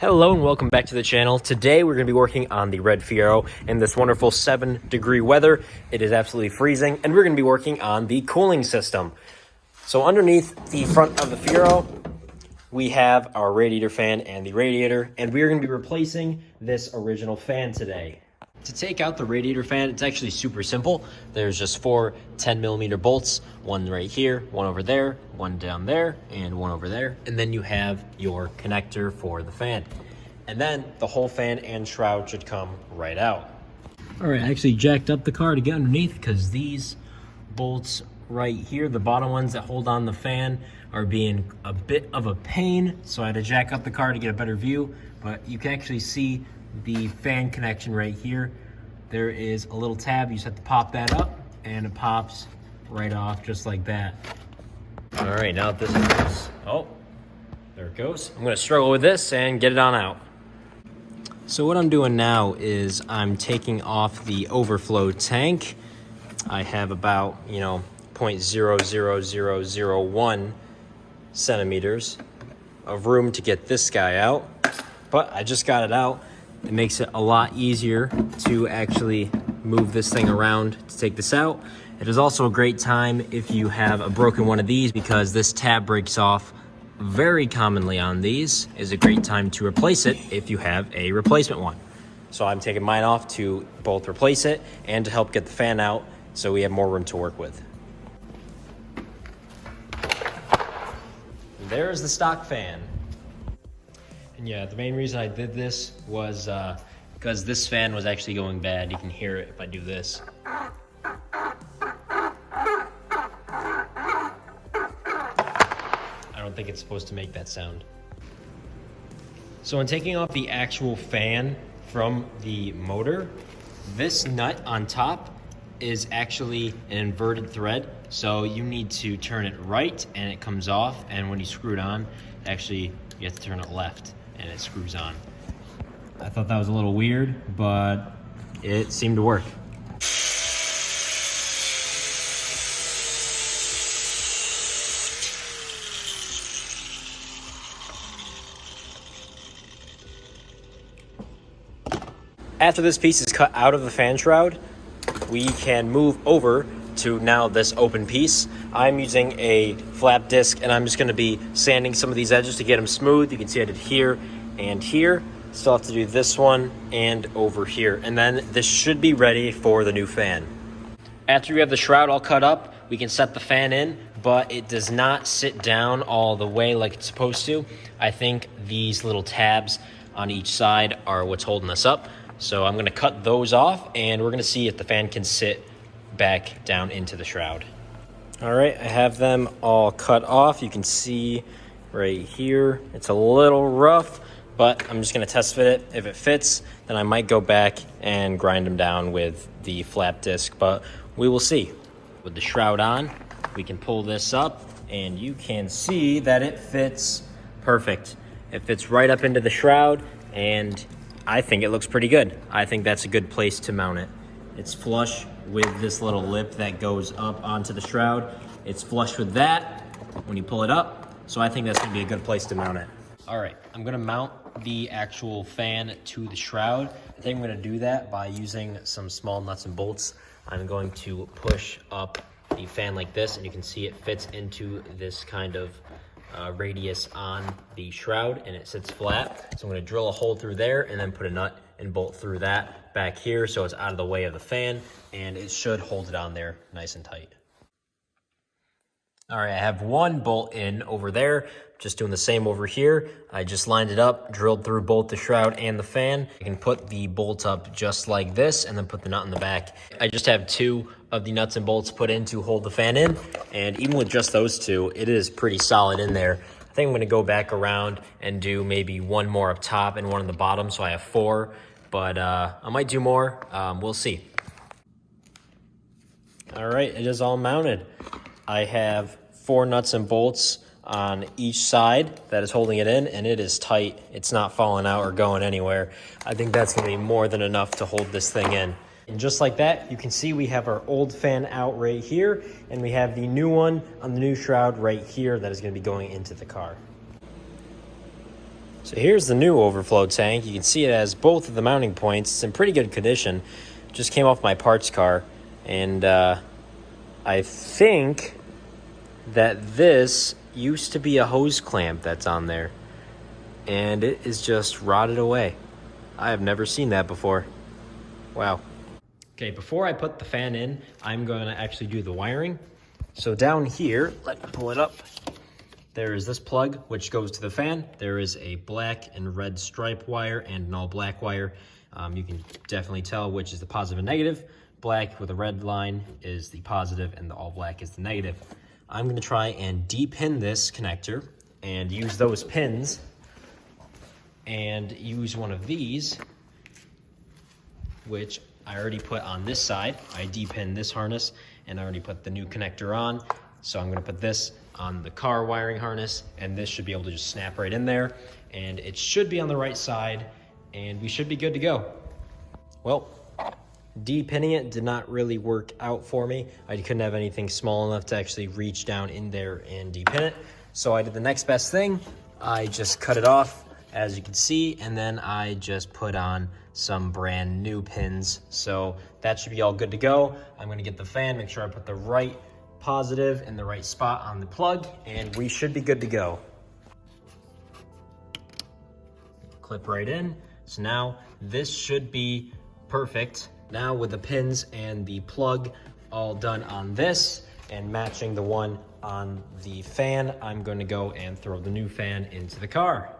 Hello and welcome back to the channel. Today we're going to be working on the Red Fiero in this wonderful 7-degree weather. It is absolutely freezing, and we're going to be working on the cooling system. So underneath the front of the Fiero, we have our radiator fan and the radiator, and we are going to be replacing this original fan today. To take out the radiator fan, it's actually super simple. There's just 4 10mm bolts, one right here, one over there, one down there, and one over there. And then you have your connector for the fan. And then the whole fan and shroud should come right out. All right, I actually jacked up the car to get underneath because these bolts right here, the bottom ones that hold on the fan, are being a bit of a pain. So I had to jack up the car to get a better view, but you can actually see the fan connection right here. There is a little tab. You just have to pop that up and it pops right off just like that. All right, now this is, oh, there it goes. I'm gonna struggle with this and get it on out. So what I'm doing now is I'm taking off the overflow tank. I have about, 0.00001 centimeters of room to get this guy out, but I just got it out. It makes it a lot easier to actually move this thing around to take this out. It is also a great time if you have a broken one of these, because this tab breaks off very commonly on these. Is a great time to replace it if you have a replacement one. So I'm taking mine off to both replace it and to help get the fan out so we have more room to work with. There's the stock fan. And yeah, the main reason I did this was because this fan was actually going bad. You can hear it if I do this. I don't think it's supposed to make that sound. So in taking off the actual fan from the motor, this nut on top is actually an inverted thread. So you need to turn it right and it comes off. And when you screw it on, actually you have to turn it left and it screws on. I thought that was a little weird, but it seemed to work. After this piece is cut out of the fan shroud, we can move over to now this open piece. I'm using a flap disc and I'm just gonna be sanding some of these edges to get them smooth. You can see I did here and here. Still have to do this one and over here. And then this should be ready for the new fan. After we have the shroud all cut up, we can set the fan in, but it does not sit down all the way like it's supposed to. I think these little tabs on each side are what's holding us up. So I'm gonna cut those off and we're gonna see if the fan can sit back down into the shroud. All right, I have them all cut off. You can see right here, it's a little rough, but I'm just gonna test fit it. If it fits, then I might go back and grind them down with the flap disc, but we will see. With the shroud on, we can pull this up and you can see that it fits perfect. It fits right up into the shroud and I think it looks pretty good. I think that's a good place to mount it. It's flush with this little lip that goes up onto the shroud. It's flush with that when you pull it up. So I think that's gonna be a good place to mount it. All right, I'm gonna mount the actual fan to the shroud. I think I'm gonna do that by using some small nuts and bolts. I'm going to push up the fan like this, and you can see it fits into this kind of radius on the shroud, and it sits flat. So I'm gonna drill a hole through there and then put a nut and bolt through that back here so it's out of the way of the fan, and it should hold it on there nice and tight. All right, I have one bolt in over there, just doing the same over here. I just lined it up, drilled through both the shroud and the fan. I can put the bolt up just like this and then put the nut in the back. I just have 2 of the nuts and bolts put in to hold the fan in, and even with just those 2, it is pretty solid in there. I think I'm gonna go back around and do maybe 1 more up top and 1 on the bottom, so I have 4, but I might do more, we'll see. All right, it is all mounted. I have 4 nuts and bolts on each side that is holding it in, and it is tight. It's not falling out or going anywhere. I think that's gonna be more than enough to hold this thing in. And just like that, you can see we have our old fan out right here, and we have the new one on the new shroud right here that is gonna be going into the car. So here's the new overflow tank. You can see it has both of the mounting points. It's in pretty good condition. Just came off my parts car, and I think that this used to be a hose clamp that's on there, and it is just rotted away. I have never seen that before. Wow. Okay, before I put the fan in, I'm going to actually do the wiring. So down here, let me pull it up. There is this plug, which goes to the fan. There is a black and red stripe wire and an all black wire. You can definitely tell which is the positive and negative. Black with a red line is the positive and the all black is the negative. I'm gonna try and de-pin this connector and use those pins and use one of these, which I already put on this side. I de-pinned this harness and I already put the new connector on. So I'm gonna put this on the car wiring harness, and this should be able to just snap right in there, and it should be on the right side, and we should be good to go. Well, de-pinning it did not really work out for me. I couldn't have anything small enough to actually reach down in there and de-pin it. So I did the next best thing. I just cut it off, as you can see, and then I just put on some brand new pins. So that should be all good to go. I'm gonna get the fan, make sure I put the right positive in the right spot on the plug, and we should be good to go. Clip right in. So now this should be perfect. Now with the pins and the plug all done on this and matching the one on the fan, I'm going to go and throw the new fan into the car.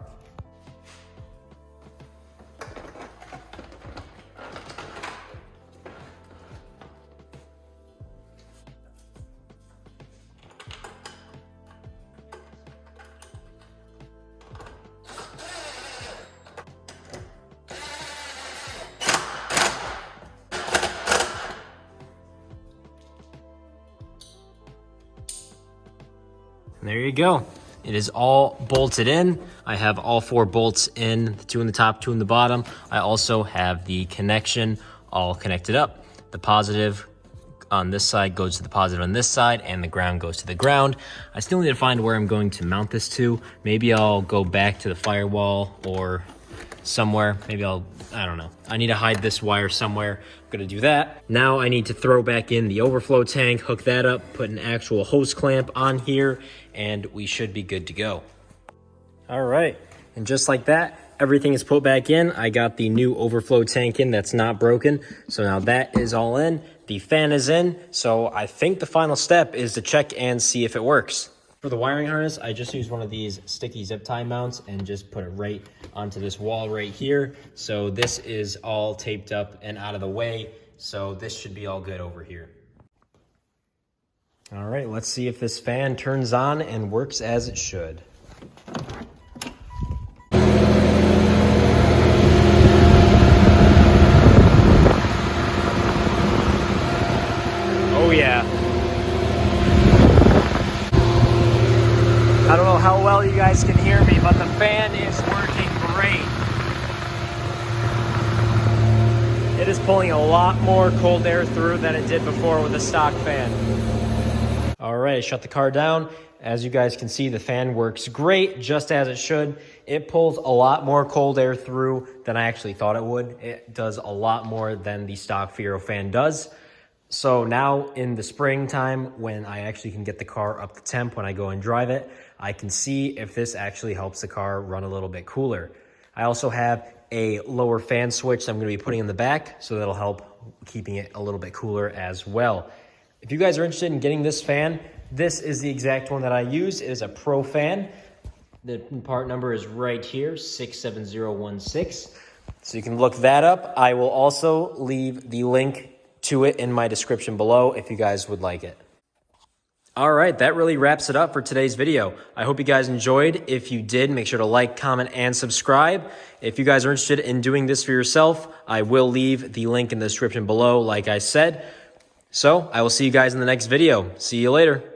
And there you go. It is all bolted in. I have all 4 bolts in, 2 in the top, 2 in the bottom. I also have the connection all connected up. The positive on this side goes to the positive on this side, and the ground goes to the ground. I still need to find where I'm going to mount this to. Maybe I'll go back to the firewall or somewhere. Maybe I don't know. I need to hide this wire somewhere. I'm gonna do that. Now I need to throw back in the overflow tank, hook that up, put an actual hose clamp on here, and we should be good to go. All right, and just like that, everything is put back in. I got the new overflow tank in that's not broken. So now that is all in. The fan is in. So I think the final step is to check and see if it works. For the wiring harness, I just used one of these sticky zip tie mounts and just put it right onto this wall right here. So this is all taped up and out of the way. So this should be all good over here. All right, let's see if this fan turns on and works as it should. Oh yeah. I don't know how well you guys can hear me, but the fan is working great. It is pulling a lot more cold air through than it did before with the stock fan. All right, shut the car down. As you guys can see, the fan works great, just as it should. It pulls a lot more cold air through than I actually thought it would. It does a lot more than the stock Fiero fan does. So now in the springtime, when I actually can get the car up to temp when I go and drive it, I can see if this actually helps the car run a little bit cooler. I also have a lower fan switch that I'm going to be putting in the back, so that'll help keeping it a little bit cooler as well. If you guys are interested in getting this fan, this is the exact one that I use. It is a Pro fan. The part number is right here, 67016. So you can look that up. I will also leave the link to it in my description below if you guys would like it. All right, that really wraps it up for today's video. I hope you guys enjoyed. If you did, make sure to like, comment, and subscribe. If you guys are interested in doing this for yourself, I will leave the link in the description below, like I said. So I will see you guys in the next video. See you later.